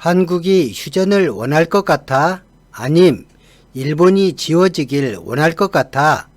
한국이 휴전을 원할 것 같아? 아님 일본이 지워지길 원할 것 같아?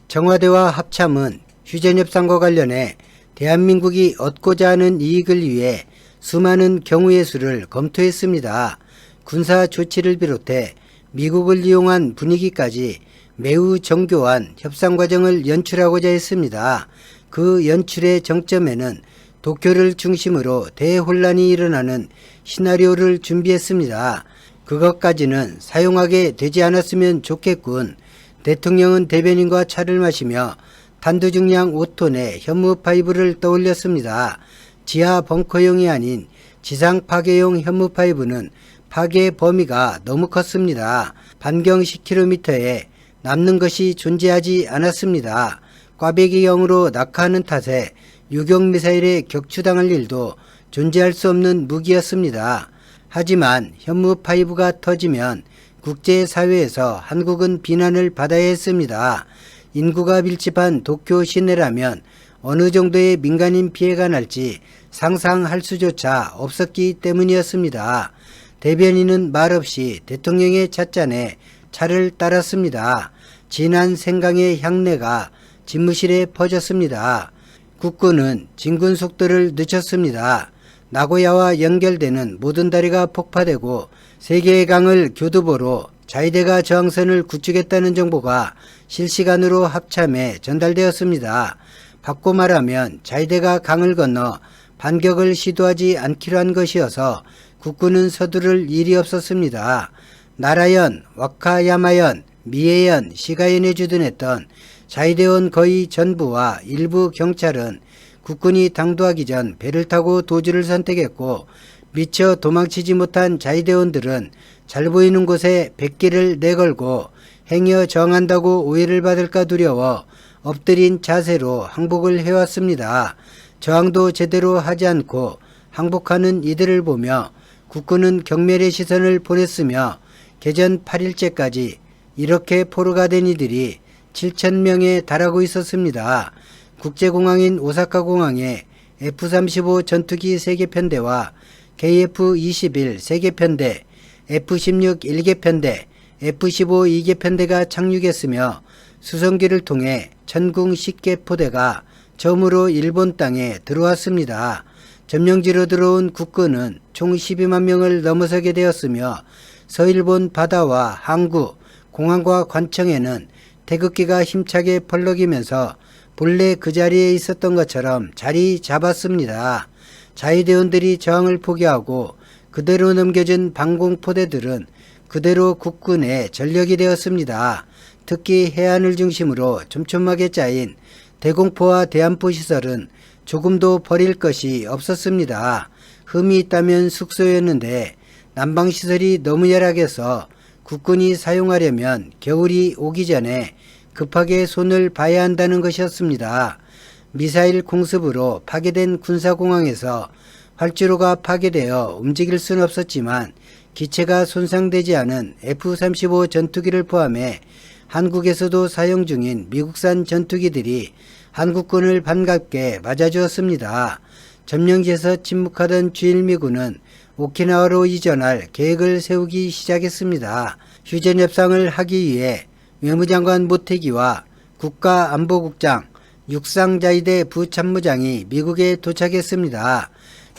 청와대와 합참은 휴전협상과 관련해 대한민국이 얻고자 하는 이익을 위해 수많은 경우의 수를 검토했습니다. 군사 조치를 비롯해 미국을 이용한 분위기까지 매우 정교한 협상 과정을 연출하고자 했습니다. 그 연출의 정점에는 도쿄를 중심으로 대혼란이 일어나는 시나리오를 준비했습니다. 그것까지는 사용하게 되지 않았으면 좋겠군. 대통령은 대변인과 차를 마시며 탄두중량 5톤의 현무 파이브를 떠올렸습니다. 지하 벙커용이 아닌 지상 파괴용 현무 파이브는 파괴 범위가 너무 컸습니다. 반경 10km에 남는 것이 존재하지 않았습니다. 꽈배기형으로 낙하하는 탓에 유경미사일에 격추당할 일도 존재할 수 없는 무기였습니다. 하지만 현무 파이브가 터지면 국제사회에서 한국은 비난을 받아야 했습니다. 인구가 밀집한 도쿄 시내라면 어느 정도의 민간인 피해가 날지 상상할 수조차 없었기 때문이었습니다. 대변인은 말없이 대통령의 찻잔에 차를 따랐습니다. 진한 생강의 향내가 집무실에 퍼졌습니다. 국군은 진군 속도를 늦췄습니다. 나고야와 연결되는 모든 다리가 폭파되고 세계의 강을 교두보로 자위대가 저항선을 구축했다는 정보가 실시간으로 합참에 전달되었습니다. 바꿔 말하면 자위대가 강을 건너 반격을 시도하지 않기로 한 것이어서 국군은 서두를 일이 없었습니다. 나라현, 와카야마현, 미에현, 시가현에 주둔했던 자위대원 거의 전부와 일부 경찰은 국군이 당도하기 전 배를 타고 도주를 선택했고 미처 도망치지 못한 자위대원들은 잘 보이는 곳에 백기를 내걸고 행여 저항한다고 오해를 받을까 두려워 엎드린 자세로 항복을 해왔습니다. 저항도 제대로 하지 않고 항복하는 이들을 보며 국군은 경멸의 시선을 보냈으며 개전 8일째까지 이렇게 포로가 된 이들이 7,000명에 달하고 있었습니다. 국제공항인 오사카 공항에 F-35 전투기 3개 편대와 KF-21 3개 편대, F-16 1개 편대, F-15 2개 편대가 착륙했으며 수송기를 통해 천궁 10개 포대가 처음으로 일본 땅에 들어왔습니다. 점령지로 들어온 국군은 총 12만 명을 넘어서게 되었으며 서일본 바다와 항구, 공항과 관청에는 태극기가 힘차게 펄럭이면서 본래 그 자리에 있었던 것처럼 자리 잡았습니다. 자위대원들이 저항을 포기하고 그대로 넘겨진 방공포대들은 그대로 국군의 전력이 되었습니다. 특히 해안을 중심으로 촘촘하게 짜인 대공포와 대함포 시설은 조금도 버릴 것이 없었습니다. 흠이 있다면 숙소였는데 난방시설이 너무 열악해서 국군이 사용하려면 겨울이 오기 전에 급하게 손을 봐야 한다는 것이었습니다. 미사일 공습으로 파괴된 군사공항에서 활주로가 파괴되어 움직일 수는 없었지만 기체가 손상되지 않은 F-35 전투기를 포함해 한국에서도 사용 중인 미국산 전투기들이 한국군을 반갑게 맞아주었습니다. 점령지에서 침묵하던 주일미군은 오키나와로 이전할 계획을 세우기 시작했습니다. 휴전협상을 하기 위해 외무장관 모태기와 국가안보국장, 육상자위대 부참모장이 미국에 도착했습니다.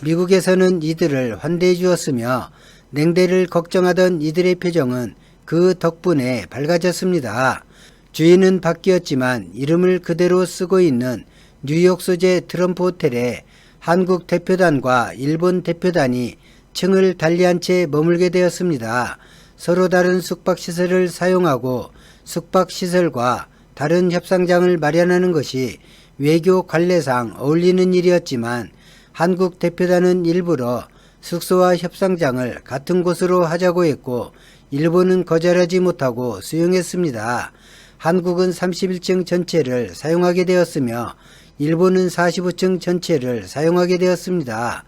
미국에서는 이들을 환대해 주었으며 냉대를 걱정하던 이들의 표정은 그 덕분에 밝아졌습니다. 주인은 바뀌었지만 이름을 그대로 쓰고 있는 뉴욕 소재 트럼프 호텔에 한국 대표단과 일본 대표단이 층을 달리한 채 머물게 되었습니다. 서로 다른 숙박시설을 사용하고 숙박시설과 다른 협상장을 마련하는 것이 외교 관례상 어울리는 일이었지만 한국 대표단은 일부러 숙소와 협상장을 같은 곳으로 하자고 했고 일본은 거절하지 못하고 수용했습니다. 한국은 31층 전체를 사용하게 되었으며 일본은 45층 전체를 사용하게 되었습니다.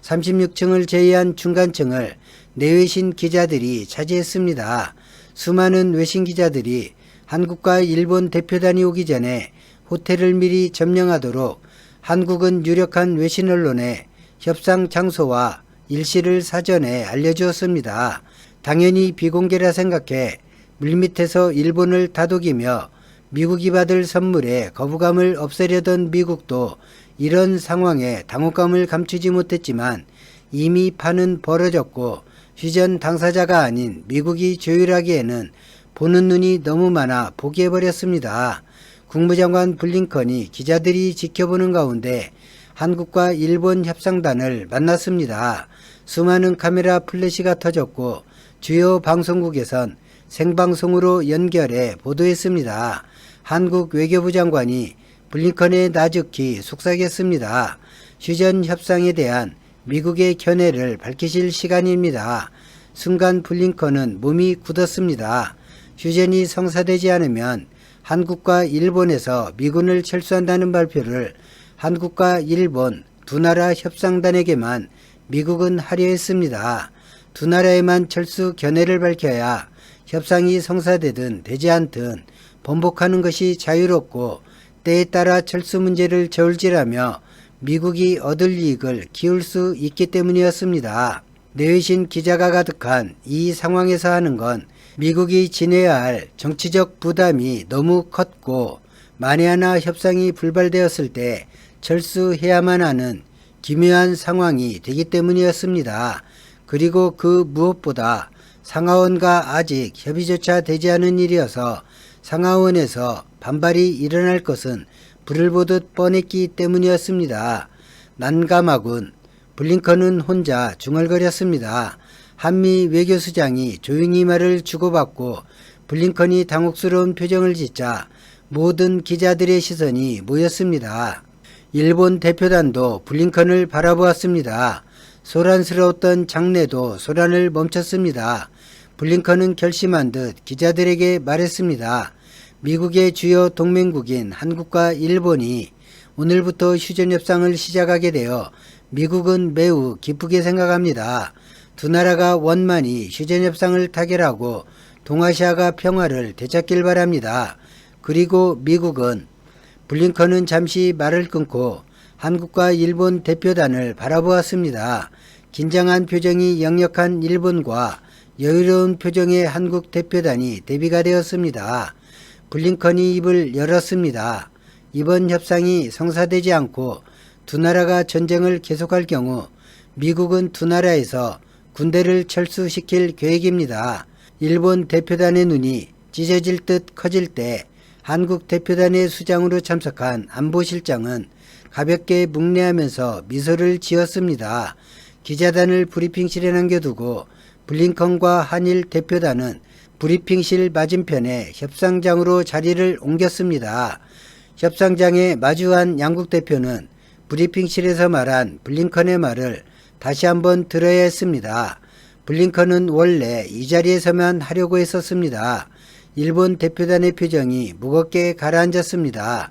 36층을 제외한 중간층을 내외신 기자들이 차지했습니다. 수많은 외신 기자들이 한국과 일본 대표단이 오기 전에 호텔을 미리 점령하도록 한국은 유력한 외신 언론에 협상 장소와 일시를 사전에 알려주었습니다. 당연히 비공개라 생각해 물밑에서 일본을 다독이며 미국이 받을 선물에 거부감을 없애려던 미국도 이런 상황에 당혹감을 감추지 못했지만 이미 판은 벌어졌고 휴전 당사자가 아닌 미국이 조율하기에는 보는 눈이 너무 많아 포기해버렸습니다. 국무장관 블링컨이 기자들이 지켜보는 가운데 한국과 일본 협상단을 만났습니다. 수많은 카메라 플래시가 터졌고 주요 방송국에선 생방송으로 연결해 보도했습니다. 한국 외교부 장관이 블링컨에 나죽히 속삭였습니다. 휴전 협상에 대한 미국의 견해를 밝히실 시간입니다. 순간 블링컨은 몸이 굳었습니다. 휴전이 성사되지 않으면 한국과 일본에서 미군을 철수한다는 발표를 한국과 일본 두 나라 협상단에게만 미국은 하려 했습니다. 두 나라에만 철수 견해를 밝혀야 협상이 성사되든 되지 않든 번복하는 것이 자유롭고 때에 따라 철수 문제를 저울질하며 미국이 얻을 이익을 키울 수 있기 때문이었습니다. 내외신 기자가 가득한 이 상황에서 하는 건 미국이 지내야 할 정치적 부담이 너무 컸고 만에 하나 협상이 불발되었을 때 철수해야만 하는 기묘한 상황이 되기 때문이었습니다. 그리고 그 무엇보다 상하원과 아직 협의조차 되지 않은 일이어서 상하원에서 반발이 일어날 것은 불을 보듯 뻔했기 때문이었습니다. 난감하군. 블링컨은 혼자 중얼거렸습니다. 한미 외교수장이 조용히 말을 주고받고 블링컨이 당혹스러운 표정을 짓자 모든 기자들의 시선이 모였습니다. 일본 대표단도 블링컨을 바라보았습니다. 소란스러웠던 장내도 소란을 멈췄습니다. 블링컨은 결심한 듯 기자들에게 말했습니다. 미국의 주요 동맹국인 한국과 일본이 오늘부터 휴전협상을 시작하게 되어 미국은 매우 기쁘게 생각합니다. 두 나라가 원만히 휴전협상을 타결하고 동아시아가 평화를 되찾길 바랍니다. 그리고 미국은 블링컨은 잠시 말을 끊고 한국과 일본 대표단을 바라보았습니다. 긴장한 표정이 역력한 일본과 여유로운 표정의 한국 대표단이 대비가 되었습니다. 블링컨이 입을 열었습니다. 이번 협상이 성사되지 않고 두 나라가 전쟁을 계속할 경우 미국은 두 나라에서 군대를 철수시킬 계획입니다. 일본 대표단의 눈이 찢어질 듯 커질 때 한국 대표단의 수장으로 참석한 안보실장은 가볍게 묵내하면서 미소를 지었습니다. 기자단을 브리핑실에 남겨두고 블링컨과 한일 대표단은 브리핑실 맞은편에 협상장으로 자리를 옮겼습니다. 협상장에 마주한 양국 대표는 브리핑실에서 말한 블링컨의 말을 다시 한번 들어야 했습니다. 블링컨은 원래 이 자리에서만 하려고 했었습니다. 일본 대표단의 표정이 무겁게 가라앉았습니다.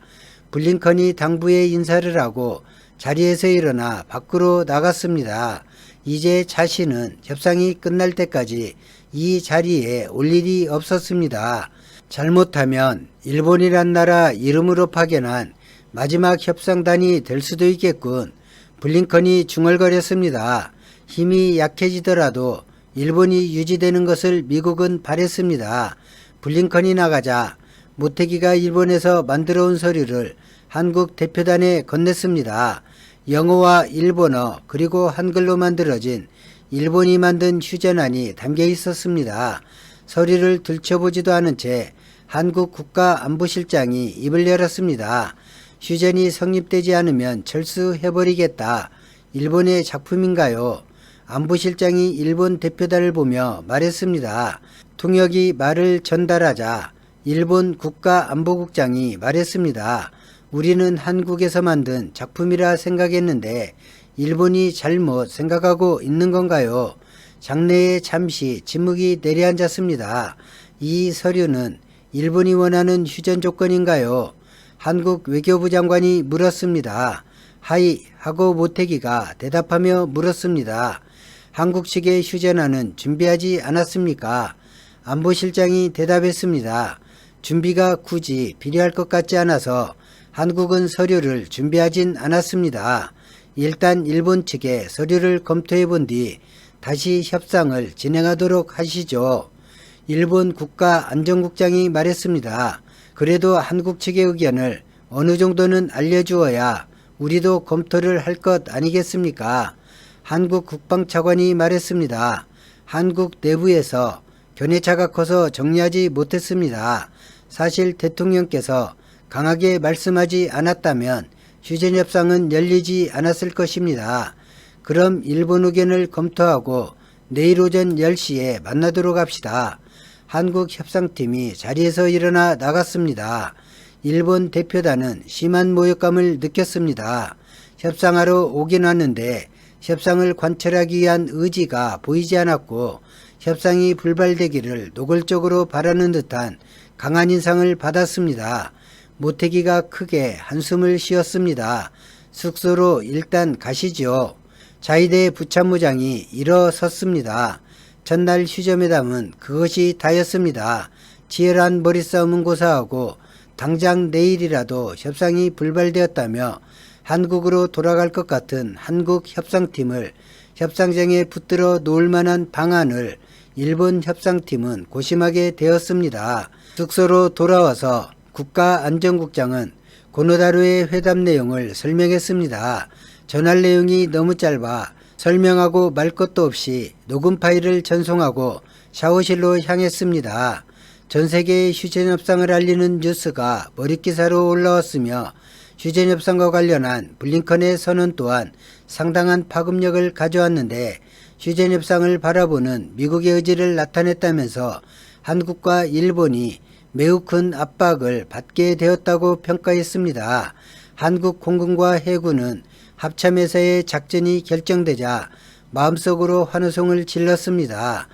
블링컨이 당부에 인사를 하고 자리에서 일어나 밖으로 나갔습니다. 이제 자신은 협상이 끝날 때까지 이 자리에 올 일이 없었습니다. 잘못하면 일본이란 나라 이름으로 파견한 마지막 협상단이 될 수도 있겠군. 블링컨이 중얼거렸습니다. 힘이 약해지더라도 일본이 유지되는 것을 미국은 바랬습니다. 블링컨이 나가자 모태기가 일본에서 만들어온 서류를 한국 대표단에 건넸습니다. 영어와 일본어 그리고 한글로 만들어진 일본이 만든 휴전안이 담겨 있었습니다. 서류를 들춰보지도 않은 채 한국 국가안보실장이 입을 열었습니다. 휴전이 성립되지 않으면 철수해버리겠다. 일본의 작품인가요? 안보실장이 일본 대표단을 보며 말했습니다. 통역이 말을 전달하자 일본 국가안보국장이 말했습니다. 우리는 한국에서 만든 작품이라 생각했는데 일본이 잘못 생각하고 있는 건가요? 장내에 잠시 침묵이 내려앉았습니다. 이 서류는 일본이 원하는 휴전 조건인가요? 한국 외교부 장관이 물었습니다. 하이 하고 모태기가 대답하며 물었습니다. 한국 측의 휴전안은 준비하지 않았습니까? 안보실장이 대답했습니다. 준비가 굳이 필요할 것 같지 않아서 한국은 서류를 준비하진 않았습니다. 일단 일본 측에 서류를 검토해 본 뒤 다시 협상을 진행하도록 하시죠. 일본 국가안전국장이 말했습니다. 그래도 한국 측의 의견을 어느 정도는 알려주어야 우리도 검토를 할 것 아니겠습니까? 한국 국방차관이 말했습니다. 한국 내부에서 견해차가 커서 정리하지 못했습니다. 사실 대통령께서 강하게 말씀하지 않았다면 휴전협상은 열리지 않았을 것입니다. 그럼 일본 의견을 검토하고 내일 오전 10시에 만나도록 합시다. 한국 협상팀이 자리에서 일어나 나갔습니다. 일본 대표단은 심한 모욕감을 느꼈습니다. 협상하러 오긴 왔는데 협상을 관철하기 위한 의지가 보이지 않았고 협상이 불발되기를 노골적으로 바라는 듯한 강한 인상을 받았습니다. 모태기가 크게 한숨을 쉬었습니다. 숙소로 일단 가시죠. 자위대 부참모장이 일어섰습니다. 전날 휴전회담은 그것이 다였습니다. 치열한 머리싸움은 고사하고 당장 내일이라도 협상이 불발되었다며 한국으로 돌아갈 것 같은 한국 협상팀을 협상장에 붙들어 놓을 만한 방안을 일본 협상팀은 고심하게 되었습니다. 숙소로 돌아와서 국가안전국장은 고노다루의 회담 내용을 설명했습니다. 전할 내용이 너무 짧아 설명하고 말 것도 없이 녹음 파일을 전송하고 샤워실로 향했습니다. 전 세계의 휴전협상을 알리는 뉴스가 머릿기사로 올라왔으며 휴전협상과 관련한 블링컨의 선언 또한 상당한 파급력을 가져왔는데 휴전협상을 바라보는 미국의 의지를 나타냈다면서 한국과 일본이 매우 큰 압박을 받게 되었다고 평가했습니다. 한국 공군과 해군은 합참에서의 작전이 결정되자 마음속으로 환호성을 질렀습니다.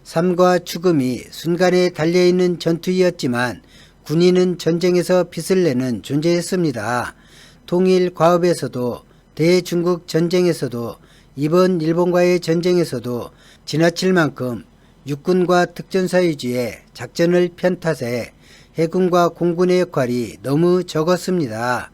삶과 죽음이 순간에 달려있는 전투이었지만 군인은 전쟁에서 빛을 내는 존재였습니다. 통일 과업에서도 대중국 전쟁에서도 이번 일본과의 전쟁에서도 지나칠 만큼 육군과 특전사 위주의 작전을 편 탓에 해군과 공군의 역할이 너무 적었습니다.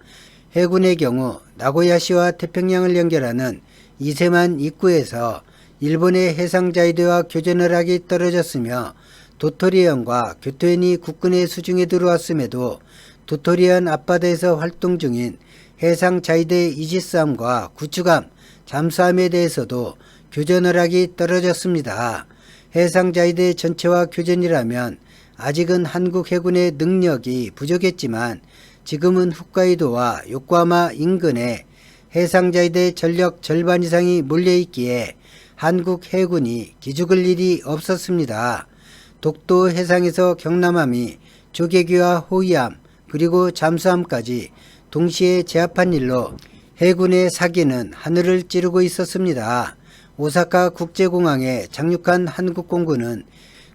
해군의 경우 나고야시와 태평양을 연결하는 이세만 입구에서 일본의 해상자위대와 교전을 하기 떨어졌으며 도토리현과 교토현이 국군의 수중에 들어왔음에도 도토리현 앞바다에서 활동 중인 해상자위대 이지스함과 구축함, 잠수함에 대해서도 교전을 하기 떨어졌습니다. 해상자위대 전체와 교전이라면 아직은 한국 해군의 능력이 부족했지만 지금은 홋카이도와 요코하마 인근에 해상자위대 전력 절반 이상이 몰려있기에 한국 해군이 기죽을 일이 없었습니다. 독도 해상에서 경남함이 조개기와 호위함 그리고 잠수함까지 동시에 제압한 일로 해군의 사기는 하늘을 찌르고 있었습니다. 오사카 국제공항에 착륙한 한국 공군은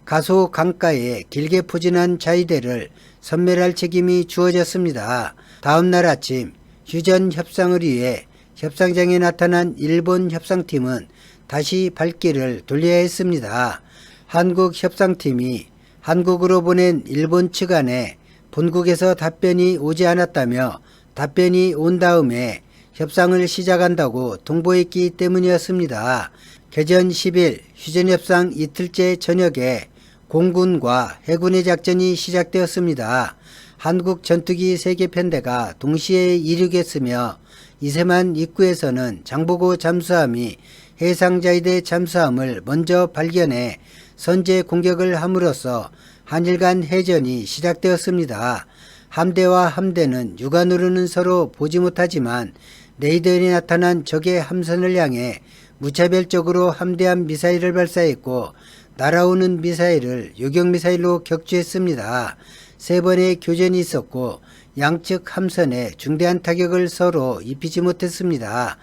가소 강가에 길게 포진한 자위대를 섬멸할 책임이 주어졌습니다. 다음 날 아침 휴전 협상을 위해 협상장에 나타난 일본 협상팀은 다시 발길을 돌려야 했습니다. 한국 협상팀이 한국으로 보낸 일본 측 안에 본국에서 답변이 오지 않았다며 답변이 온 다음에 협상을 시작한다고 통보했기 때문이었습니다. 개전 10일 휴전협상 이틀째 저녁에 공군과 해군의 작전이 시작되었습니다. 한국 전투기 3개 편대가 동시에 이륙했으며 이세만 입구에서는 장보고 잠수함이 해상자위대 잠수함을 먼저 발견해 선제 공격을 함으로써 한일 간 해전이 시작되었습니다. 함대와 함대는 육안으로는 서로 보지 못하지만 레이더에 나타난 적의 함선을 향해 무차별적으로 함대함 미사일을 발사했고 날아오는 미사일을 요격미사일로 격추했습니다. 3번의 교전이 있었고 양측 함선에 중대한 타격을 서로 입히지 못했습니다.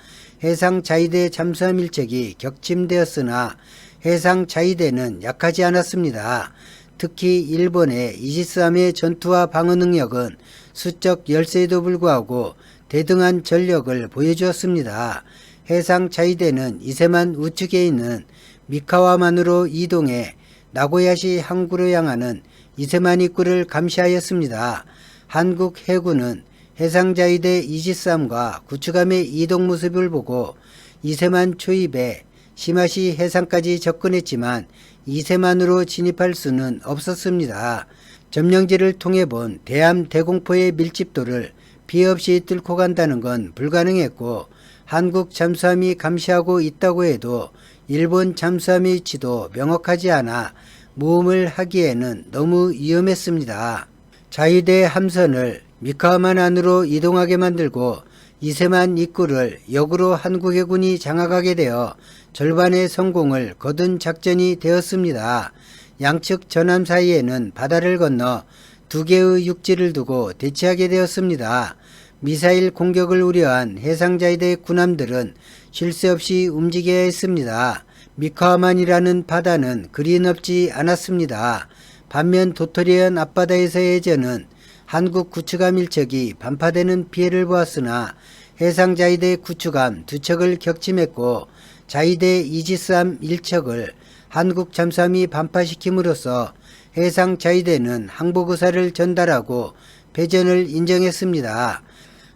해상자위대 잠수함 1척이 격침되었으나 해상자위대는 약하지 않았습니다. 특히 일본의 이지스함의 전투와 방어 능력은 수적 열세에도 불구하고 대등한 전력을 보여주었습니다. 해상자위대는 이세만 우측에 있는 미카와만으로 이동해 나고야시 항구로 향하는 이세만 입구를 감시하였습니다. 한국 해군은 해상자위대 이지스함과 구축함의 이동 모습을 보고 이세만 초입에 시마시 해상까지 접근했지만 이세만으로 진입할 수는 없었습니다. 점령지를 통해 본 대함 대공포의 밀집도를 피해 없이 뚫고 간다는 건 불가능했고, 한국 잠수함이 감시하고 있다고 해도 일본 잠수함의 위치도 명확하지 않아 모험을 하기에는 너무 위험했습니다. 자위대 함선을 미카와만 안으로 이동하게 만들고 이세만 입구를 역으로 한국 해군이 장악하게 되어 절반의 성공을 거둔 작전이 되었습니다. 양측 전함 사이에는 바다를 건너 2개의 육지를 두고 대치하게 되었습니다. 미사일 공격을 우려한 해상자위대 군함들은 쉴 새 없이 움직여야 했습니다. 미카와만이라는 바다는 그리 넓지 않았습니다. 반면 도토리현 앞바다에서의 해전은 한국 구축함 1척이 반파되는 피해를 보았으나 해상자위대 구축함 2척을 격침했고 자위대 이지스함 1척을 한국 잠수함이 반파시킴으로써 해상자위대는 항복의사를 전달하고 패전을 인정했습니다.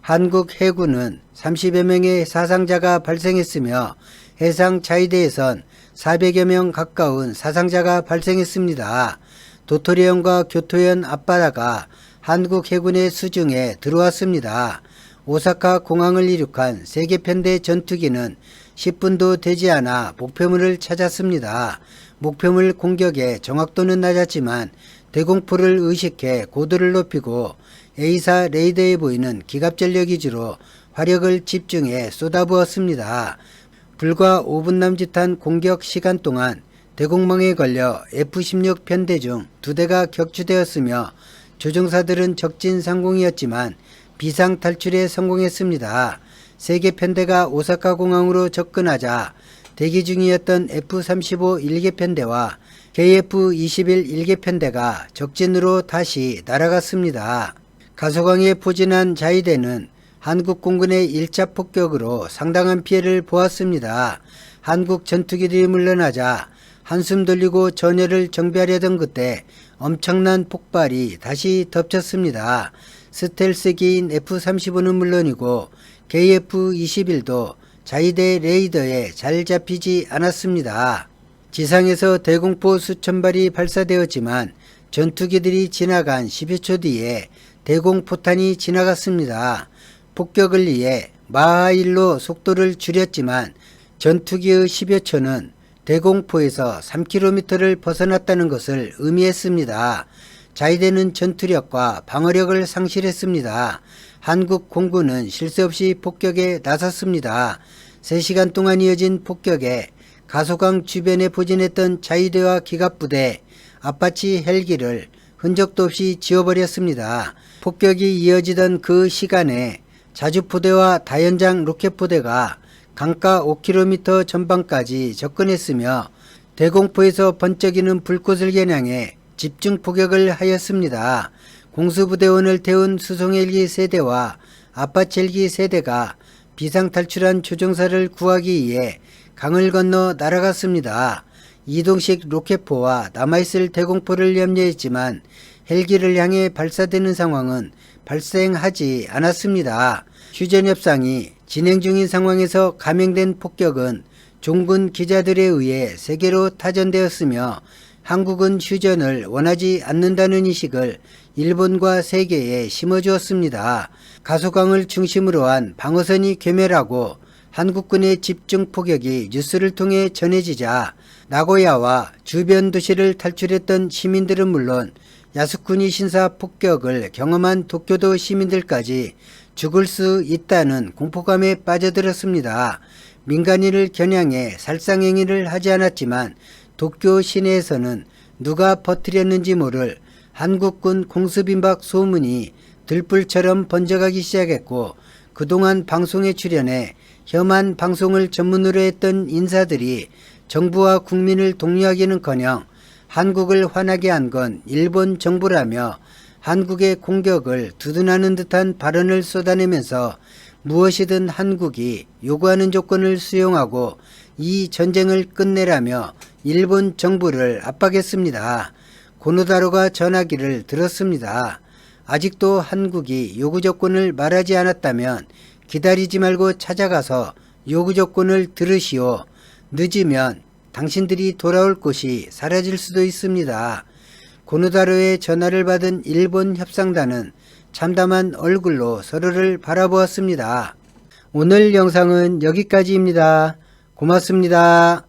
한국 해군은 30여 명의 사상자가 발생했으며 해상자위대에선 400여 명 가까운 사상자가 발생했습니다. 도토리현과 교토현 앞바다가 한국 해군의 수중에 들어왔습니다. 오사카 공항을 이륙한 세계편대 전투기는 10분도 되지 않아 목표물을 찾았습니다. 목표물 공격의 정확도는 낮았지만 대공포를 의식해 고도를 높이고 A사 레이더에 보이는 기갑전력 위주로 화력을 집중해 쏟아부었습니다. 불과 5분 남짓한 공격 시간 동안 대공망에 걸려 F-16 편대 중 2대가 격추되었으며 조종사들은 적진상공이었지만 비상 탈출에 성공했습니다. 세계 편대가 오사카 공항으로 접근하자 대기 중이었던 F-35 1개 편대와 KF-21 1개 편대가 적진으로 다시 날아갔습니다. 가소광에 포진한 자위대는 한국 공군의 1차 폭격으로 상당한 피해를 보았습니다. 한국 전투기들이 물러나자 한숨 돌리고 전열을 정비하려던 그때 엄청난 폭발이 다시 덮쳤습니다. 스텔스기인 F-35는 물론이고 KF-21도 자위대 레이더에 잘 잡히지 않았습니다. 지상에서 대공포 수천 발이 발사되었지만 전투기들이 지나간 10여 초 뒤에 대공포탄이 지나갔습니다. 폭격을 위해 마하1로 속도를 줄였지만 전투기의 10여 초는 대공포에서 3km를 벗어났다는 것을 의미했습니다. 자위대는 전투력과 방어력을 상실했습니다. 한국 공군은 쉴 새 없이 폭격에 나섰습니다. 3시간 동안 이어진 폭격에 가소광 주변에 포진했던 자위대와 기갑부대, 아파치 헬기를 흔적도 없이 지워버렸습니다. 폭격이 이어지던 그 시간에 자주포대와 다연장 로켓포대가 강가 5km 전방까지 접근했으며 대공포에서 번쩍이는 불꽃을 겨냥해 집중 포격을 하였습니다. 공수부대원을 태운 수송헬기 세대와 아파치 헬기 세대가 비상탈출한 조종사를 구하기 위해 강을 건너 날아갔습니다. 이동식 로켓포와 남아있을 대공포를 염려했지만 헬기를 향해 발사되는 상황은 발생하지 않았습니다. 휴전 협상이 진행 중인 상황에서 감행된 폭격은 종군 기자들에 의해 세계로 타전되었으며 한국은 휴전을 원하지 않는다는 인식을 일본과 세계에 심어주었습니다. 가소광을 중심으로 한 방어선이 괴멸하고 한국군의 집중 포격이 뉴스를 통해 전해지자 나고야와 주변 도시를 탈출했던 시민들은 물론 야스쿠니 신사 폭격을 경험한 도쿄도 시민들까지 죽을 수 있다는 공포감에 빠져들었습니다. 민간인을 겨냥해 살상행위를 하지 않았지만 도쿄 시내에서는 누가 퍼뜨렸는지 모를 한국군 공습임박 소문이 들불처럼 번져가기 시작했고 그동안 방송에 출연해 혐한 방송을 전문으로 했던 인사들이 정부와 국민을 독려하기는커녕 한국을 화나게 한 건 일본 정부라며 한국의 공격을 두둔하는 듯한 발언을 쏟아내면서 무엇이든 한국이 요구하는 조건을 수용하고 이 전쟁을 끝내라며 일본 정부를 압박했습니다. 고노다로가 전하기를 들었습니다. 아직도 한국이 요구 조건을 말하지 않았다면 기다리지 말고 찾아가서 요구 조건을 들으시오. 늦으면 당신들이 돌아올 곳이 사라질 수도 있습니다. 고노다로의 전화를 받은 일본 협상단은 참담한 얼굴로 서로를 바라보았습니다. 오늘 영상은 여기까지입니다. 고맙습니다.